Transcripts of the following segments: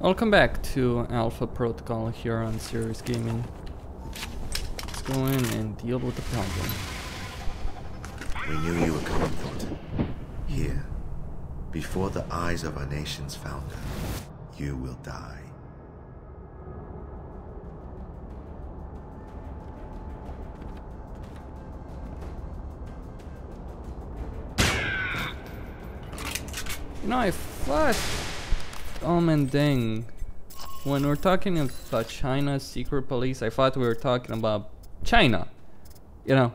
Welcome back to Alpha Protocol here on Serious Gaming. Let's go in and deal with the problem. We knew you were coming, Thorton. Here, before the eyes of our nation's founder, you will die. You know, I thought Omen Deng, when we're talking about China's secret police, I thought we were talking about China, you know.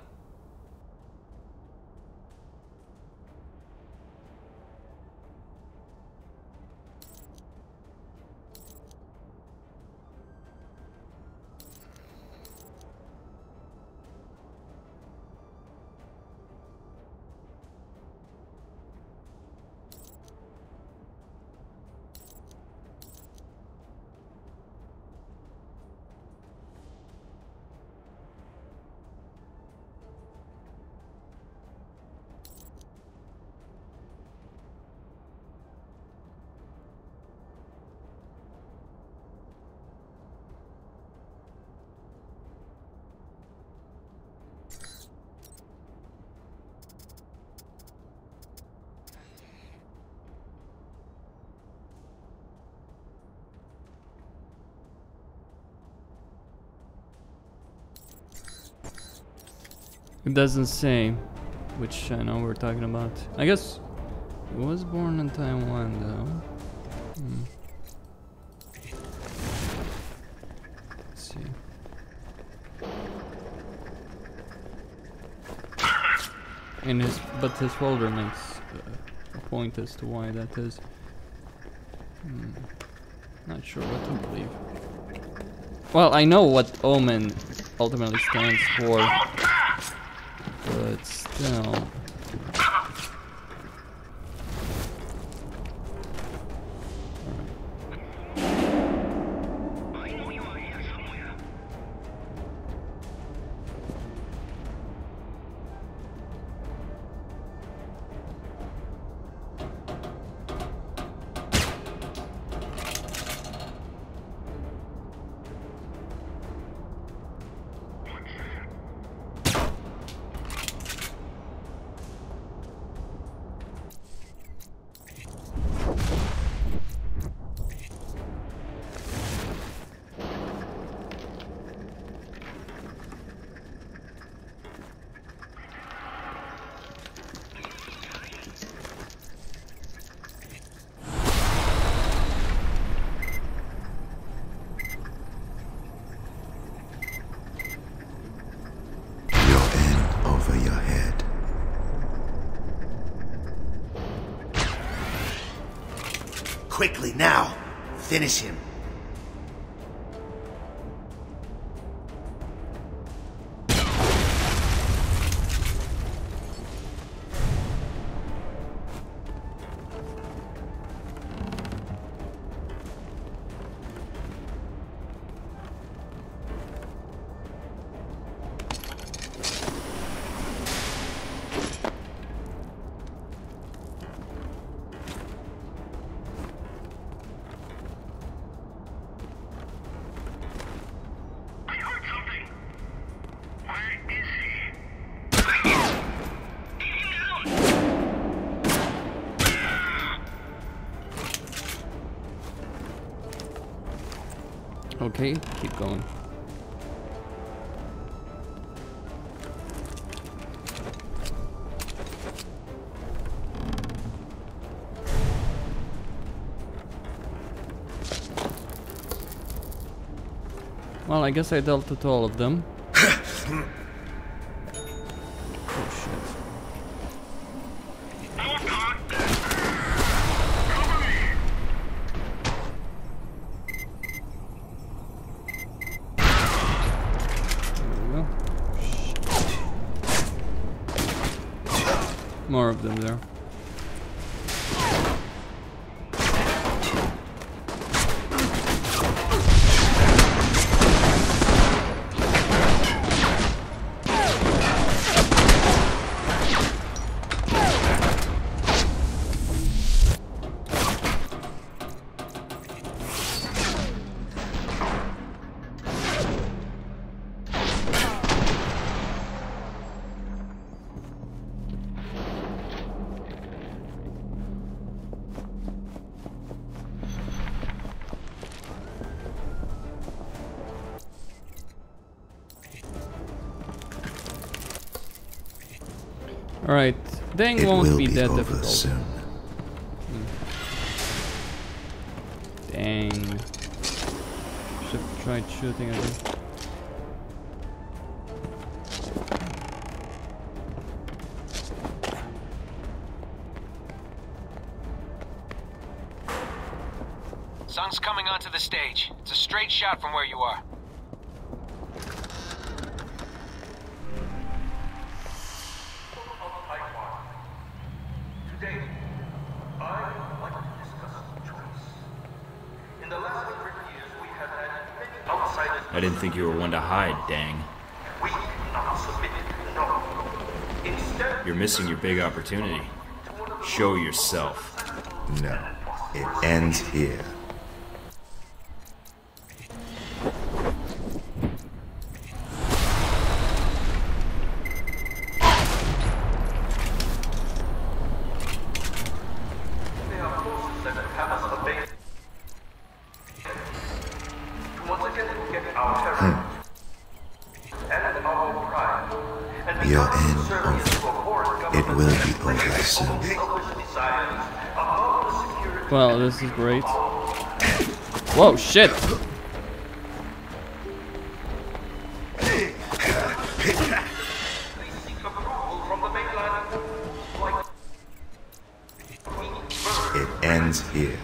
It doesn't say which China we're talking about. I guess he was born in Taiwan though. Let's see. And but his folder makes a point as to why that is. Not sure what to believe. Well, I know what Omen ultimately stands for. But still. Quickly, now! Finish him! Okay, keep going. Well, I guess I dealt with all of them. Oh shit. More of them there. Alright, Deng It won't will be be that over difficult. soon. Dang. Should have tried shooting at him. Sun's coming onto the stage. It's a straight shot from where you are. Today, I would like to discuss choice. In the last 100 years, we have had many outsiders. I didn't think you were one to hide, Deng. We cannot submit. No. Instead, You're missing your big opportunity. Show yourself. No, it ends here. there are forces that have us abased. To once again get our terror and our pride. And Your become end subservient over. to a foreign It will be government over soon. selfish desires above the security. Well, this is great. Whoa, shit! It ends here.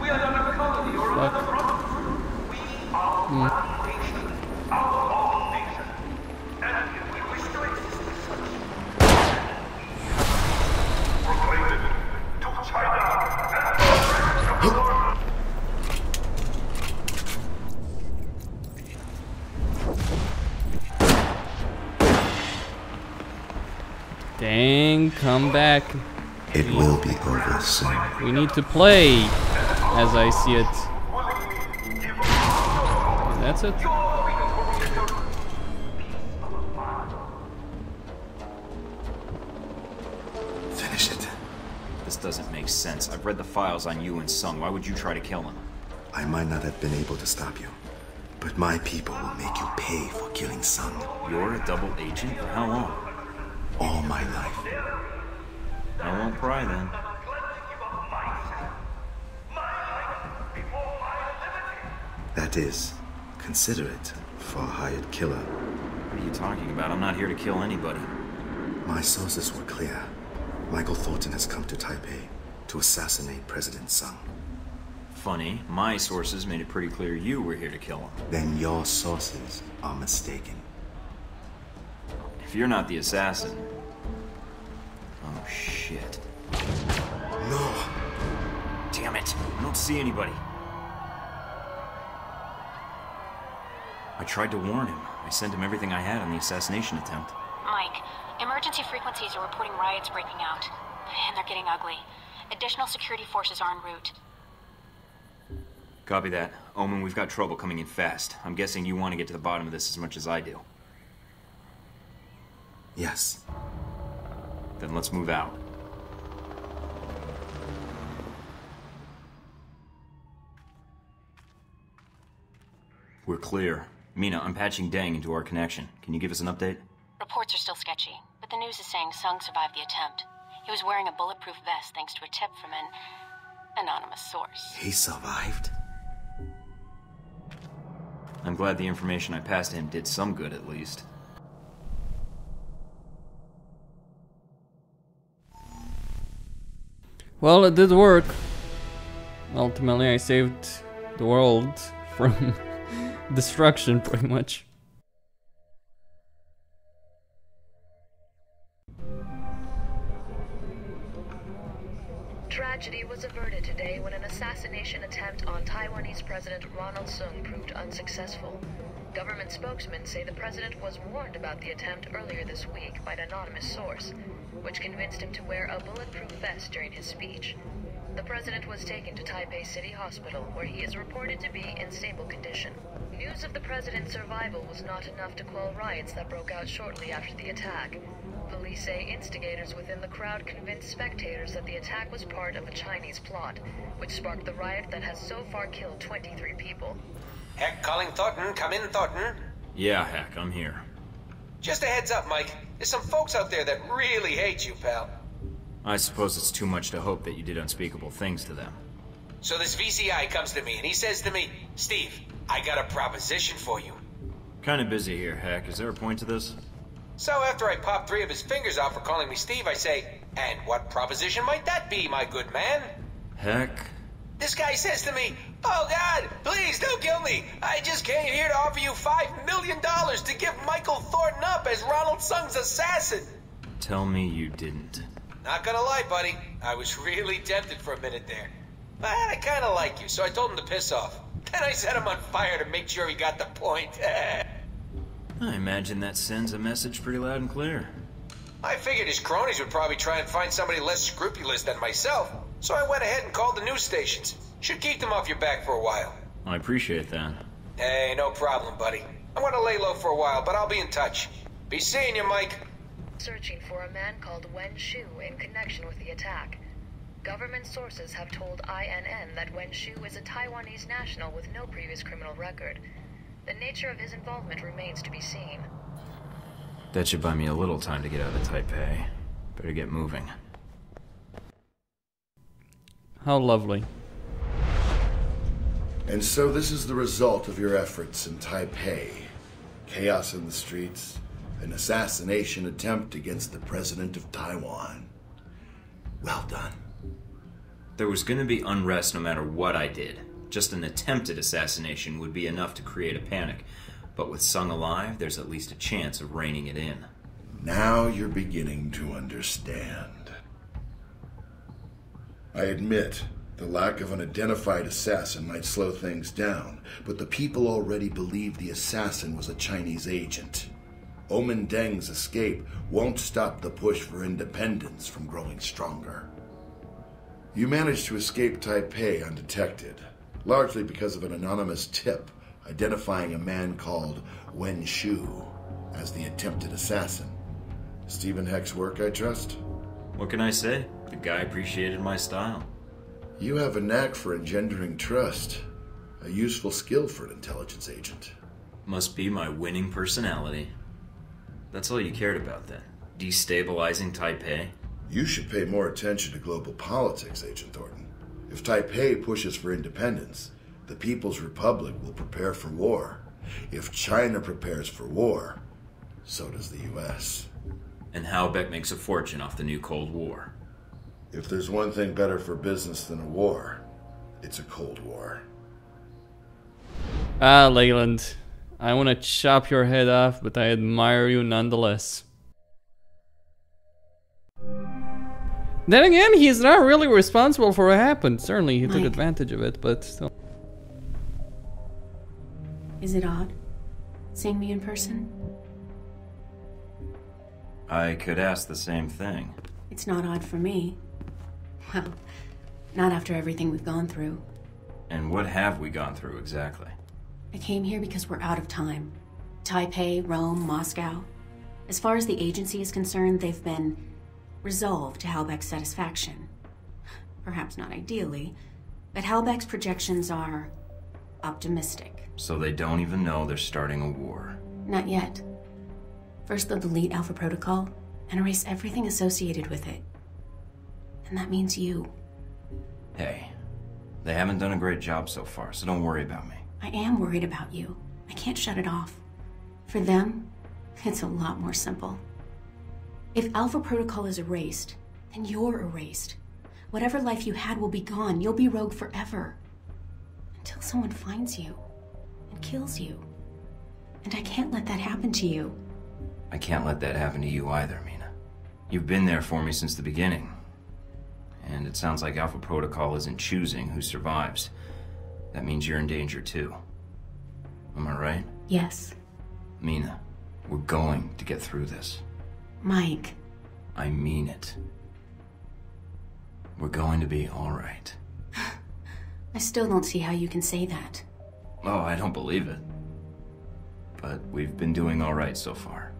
We are not a colony or another province. We are one nation, our own nation. And if we wish to exist as such, proclaim it to China and the rest of the world. Dang, come back. It will be over soon. We need to play, as I see it. And that's it. Finish it. This doesn't make sense. I've read the files on you and Sung. Why would you try to kill him? I might not have been able to stop you, but my people will make you pay for killing Sun You're a double agent? For how long? all my life. I won't pry then. That is, considerate for a hired killer. What are you talking about? I'm not here to kill anybody. My sources were clear. Michael Thorton has come to Taipei to assassinate President Sung. Funny, my sources made it pretty clear you were here to kill him. Then your sources are mistaken. If you're not the assassin... Oh, shit. No! Damn it! I don't see anybody. I tried to warn him. I sent him everything I had on the assassination attempt. Mike, emergency frequencies are reporting riots breaking out. And they're getting ugly. Additional security forces are en route. Copy that. Omen, we've got trouble coming in fast. I'm guessing you want to get to the bottom of this as much as I do. Yes. Then let's move out. We're clear. Mina, I'm patching Deng into our connection. Can you give us an update? Reports are still sketchy, but the news is saying Sung survived the attempt. He was wearing a bulletproof vest thanks to a tip from an anonymous source. He survived? I'm glad the information I passed to him did some good, at least. Well, it did work. Ultimately, I saved the world from destruction, pretty much. Tragedy was averted today when an assassination attempt on Taiwanese President Ronald Sung proved unsuccessful. Government spokesmen say the president was warned about the attempt earlier this week by an anonymous source, which convinced him to wear a bulletproof vest during his speech. The president was taken to Taipei City Hospital, where he is reported to be in stable condition. News of the president's survival was not enough to quell riots that broke out shortly after the attack. Police say instigators within the crowd convinced spectators that the attack was part of a Chinese plot, which sparked the riot that has so far killed 23 people. Heck, calling Thorton. Come in, Thorton. Yeah, heck, I'm here. Just a heads up, Mike. There's some folks out there that really hate you, pal. I suppose it's too much to hope that you did unspeakable things to them. So this VCI comes to me and he says to me, Steve, I got a proposition for you. Kinda busy here, Heck. Is there a point to this? So after I pop 3 of his fingers out for calling me Steve, I say, and what proposition might that be, my good man? Heck. This guy says to me, oh God, please don't kill me. I just came here to offer you $5 million to give Michael Thorton up as Ronald Sung's assassin. Tell me you didn't. Not gonna lie, buddy. I was really tempted for a minute there. But I kinda like you, so I told him to piss off. Then I set him on fire to make sure he got the point. I imagine that sends a message pretty loud and clear. I figured his cronies would probably try and find somebody less scrupulous than myself, so I went ahead and called the news stations. Should keep them off your back for a while. I appreciate that. Hey, no problem, buddy. I'm gonna lay low for a while, but I'll be in touch. Be seeing you, Mike. Searching for a man called Wen Shu in connection with the attack. Government sources have told INN that Wen Shu is a Taiwanese national with no previous criminal record. The nature of his involvement remains to be seen. That should buy me a little time to get out of Taipei. Better get moving. How lovely. And so this is the result of your efforts in Taipei. Chaos in the streets, an assassination attempt against the president of Taiwan. Well done. There was gonna be unrest no matter what I did. Just an attempted assassination would be enough to create a panic. But with Sung alive, there's at least a chance of reining it in. Now you're beginning to understand. I admit, the lack of an identified assassin might slow things down, but the people already believe the assassin was a Chinese agent. Omen Deng's escape won't stop the push for independence from growing stronger. You managed to escape Taipei undetected, largely because of an anonymous tip identifying a man called Wen Shu as the attempted assassin. Stephen Heck's work, I trust? What can I say? The guy appreciated my style. You have a knack for engendering trust, a useful skill for an intelligence agent. Must be my winning personality. That's all you cared about then? Destabilizing Taipei? You should pay more attention to global politics, Agent Thornton. If Taipei pushes for independence, the People's Republic will prepare for war. If China prepares for war, so does the U.S. And Halbeck makes a fortune off the new Cold War. If there's one thing better for business than a war, it's a Cold War. Ah, Leyland. I want to chop your head off, but I admire you nonetheless. Then again, he's not really responsible for what happened. Certainly, he took advantage of it, but still. Is it odd seeing me in person? I could ask the same thing. It's not odd for me. Well, not after everything we've gone through. And what have we gone through exactly? I came here because we're out of time. Taipei, Rome, Moscow. As far as the agency is concerned, they've been resolved to Halbeck's satisfaction. Perhaps not ideally, but Halbeck's projections are optimistic. So they don't even know they're starting a war. Not yet. First they'll delete Alpha Protocol and erase everything associated with it. And that means you. Hey, they haven't done a great job so far, so don't worry about me. I am worried about you. I can't shut it off. For them, it's a lot more simple. If Alpha Protocol is erased, then you're erased. Whatever life you had will be gone. You'll be rogue forever. Until someone finds you and kills you. And I can't let that happen to you. I can't let that happen to you either, Mina. You've been there for me since the beginning. And it sounds like Alpha Protocol isn't choosing who survives. That means you're in danger too. Am I right? Yes. Mina, we're going to get through this. Mike. I mean it. We're going to be all right. I still don't see how you can say that. Oh, I don't believe it. But we've been doing all right so far.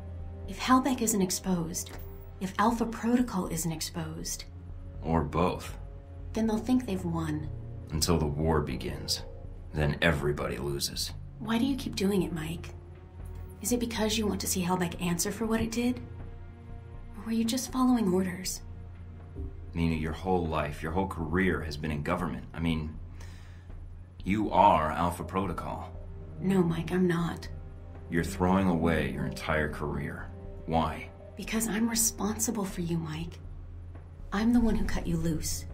If Halbeck isn't exposed, if Alpha Protocol isn't exposed... Or both. Then they'll think they've won. Until the war begins. Then everybody loses. Why do you keep doing it, Mike? Is it because you want to see Hellbeck answer for what it did? Or were you just following orders? Nina, your whole life, your whole career has been in government. I mean, you are Alpha Protocol. No, Mike, I'm not. You're throwing away your entire career. Why? Because I'm responsible for you, Mike. I'm the one who cut you loose.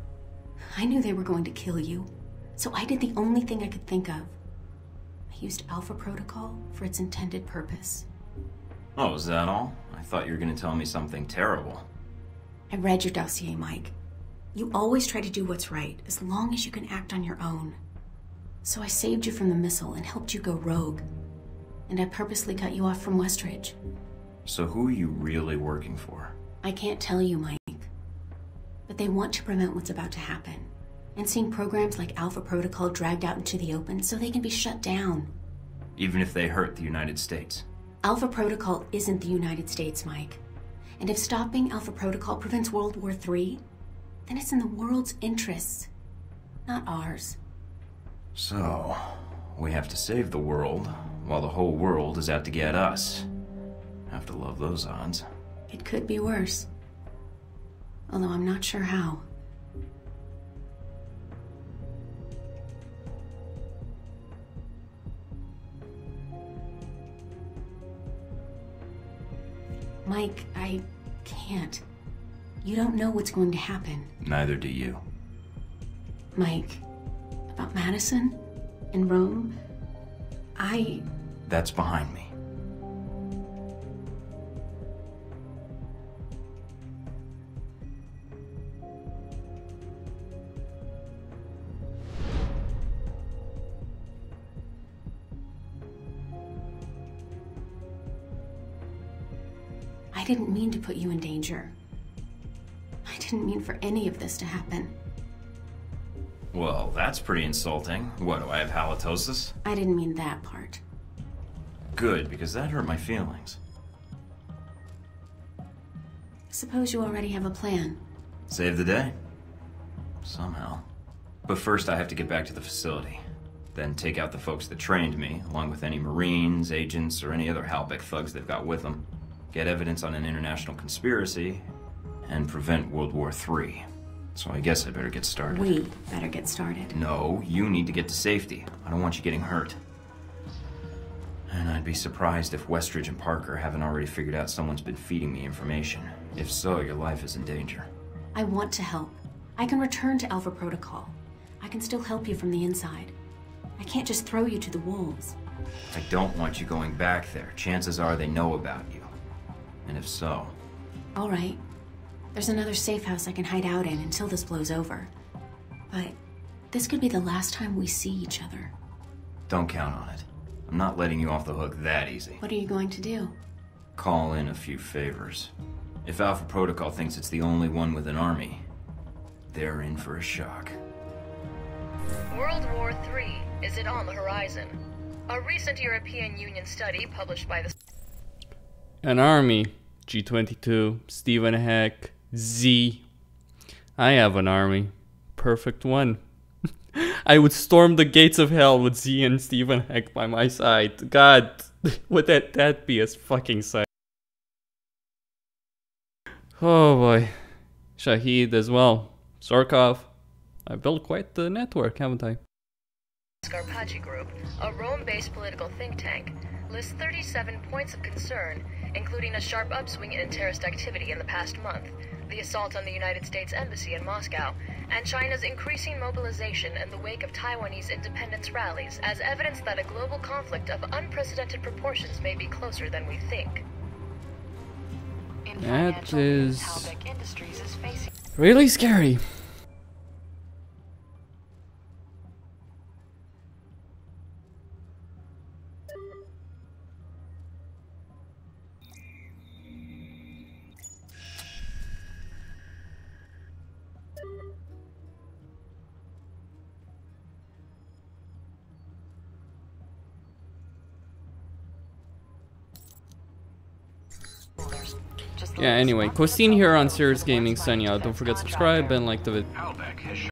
I knew they were going to kill you, so I did the only thing I could think of. I used Alpha Protocol for its intended purpose. Oh, is that all? I thought you were going to tell me something terrible. I read your dossier, Mike. You always try to do what's right, as long as you can act on your own. So I saved you from the missile and helped you go rogue. And I purposely cut you off from Westridge. So who are you really working for? I can't tell you, Mike. But they want to prevent what's about to happen. And seeing programs like Alpha Protocol dragged out into the open so they can be shut down. Even if they hurt the United States? Alpha Protocol isn't the United States, Mike. And if stopping Alpha Protocol prevents World War III, then it's in the world's interests, not ours. So, we have to save the world, while the whole world is out to get us. Have to love those odds. It could be worse. Although I'm not sure how. Mike, I can't. You don't know what's going to happen. Neither do you. Mike, about Madison and Rome, That's behind me. I didn't mean to put you in danger. I didn't mean for any of this to happen. Well, that's pretty insulting. What, do I have halitosis? I didn't mean that part. Good, because that hurt my feelings. Suppose you already have a plan. Save the day? Somehow. But first I have to get back to the facility. Then take out the folks that trained me, along with any Marines, agents, or any other Halbeck thugs they've got with them. Get evidence on an international conspiracy, and prevent World War III. So I guess I better get started. We better get started. No, you need to get to safety. I don't want you getting hurt. And I'd be surprised if Westridge and Parker haven't already figured out someone's been feeding me information. If so, your life is in danger. I want to help. I can return to Alpha Protocol. I can still help you from the inside. I can't just throw you to the wolves. I don't want you going back there. Chances are they know about you. And if so... All right. There's another safe house I can hide out in until this blows over. But this could be the last time we see each other. Don't count on it. I'm not letting you off the hook that easy. What are you going to do? Call in a few favors. If Alpha Protocol thinks it's the only one with an army, they're in for a shock. World War III, is it on the horizon? A recent European Union study published by the... An army. G22, Stephen Heck, Z. I have an army. Perfect one. I would storm the gates of hell with Z and Stephen Heck by my side. God, would that be a fucking sight. Oh boy. Shahid as well. Sorkov. I built quite the network, haven't I? Scarpacci Group, a Rome-based political think tank, lists 37 points of concern, including a sharp upswing in terrorist activity in the past month, the assault on the United States Embassy in Moscow, and China's increasing mobilization in the wake of Taiwanese independence rallies as evidence that a global conflict of unprecedented proportions may be closer than we think. That is really scary. Yeah, anyway, Costin here on Serious Gaming, signing out. Don't forget to subscribe and like the video.